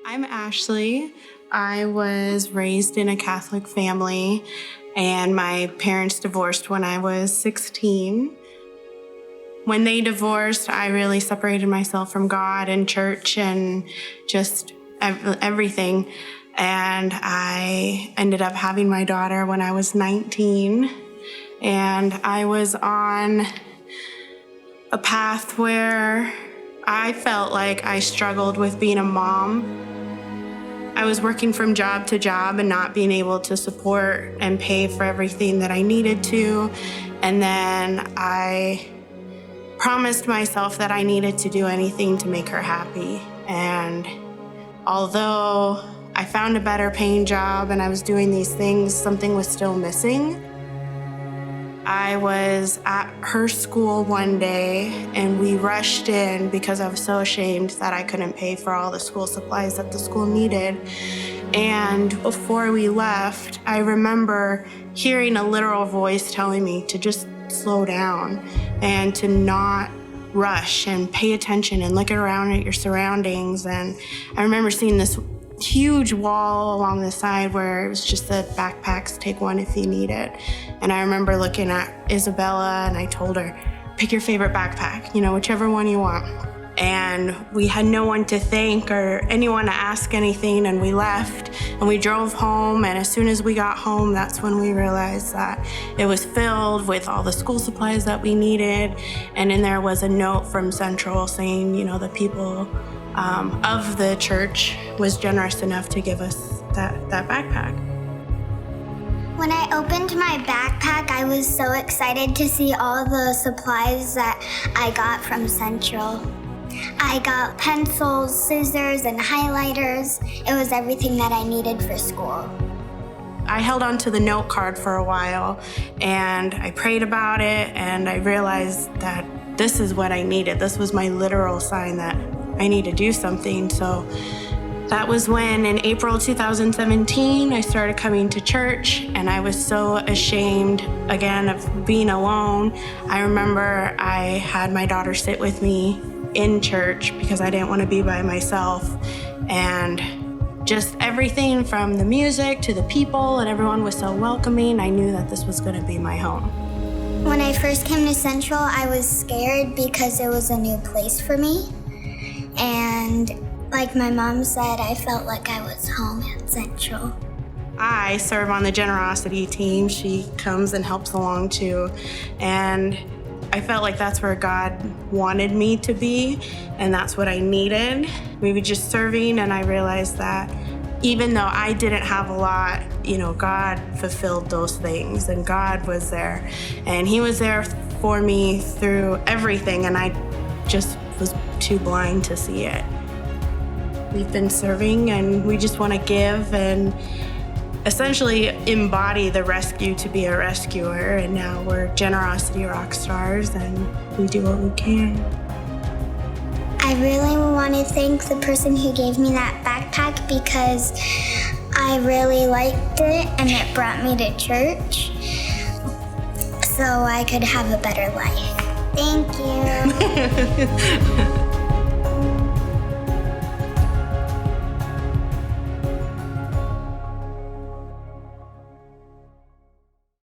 I'm Ashley. I was raised in a Catholic family, and my parents divorced when I was 16. When they divorced, I really separated myself from God and church and just everything. And I ended up having my daughter when I was 19. And I was on a path where I felt like I struggled with being a mom. I was working from job to job and not being able to support and pay for everything that I needed to. And then I promised myself that I needed to do anything to make her happy. And although I found a better paying job and I was doing these things, something was still missing. I was at her school one day and we rushed in because I was so ashamed that I couldn't pay for all the school supplies that the school needed. And before we left, I remember hearing a literal voice telling me to just slow down and to not rush and pay attention and look around at your surroundings. And I remember seeing this huge wall along the side where it was just the backpacks, take one if you need it. And I remember looking at Isabella and I told her, pick your favorite backpack, whichever one you want. And we had no one to thank or anyone to ask anything, and we left and we drove home. And as soon as we got home, that's when we realized that it was filled with all the school supplies that we needed. And in there was a note from Central saying, the people of the church was generous enough to give us that backpack. When I opened my backpack, I was so excited to see all the supplies that I got from Central. I got pencils, scissors, and highlighters. It was everything that I needed for school. I held on to the note card for a while and I prayed about it, and I realized that this is what I needed. This was my literal sign that I need to do something. So that was when in April 2017, I started coming to church, and I was so ashamed again of being alone. I remember I had my daughter sit with me in church because I didn't want to be by myself. And just everything from the music to the people, and everyone was so welcoming. I knew that this was going to be my home. When I first came to Central, I was scared because it was a new place for me. And like my mom said, I felt like I was home at Central. I serve on the generosity team. She comes and helps along too. And I felt like that's where God wanted me to be, and that's what I needed. Maybe just serving, and I realized that even though I didn't have a lot, God fulfilled those things, and God was there. And He was there for me through everything, and I just was too blind to see it. We've been serving, and we just want to give and essentially embody the rescue to be a rescuer. And now we're generosity rock stars, and we do what we can. I really want to thank the person who gave me that backpack because I really liked it and it brought me to church so I could have a better life. Thank you.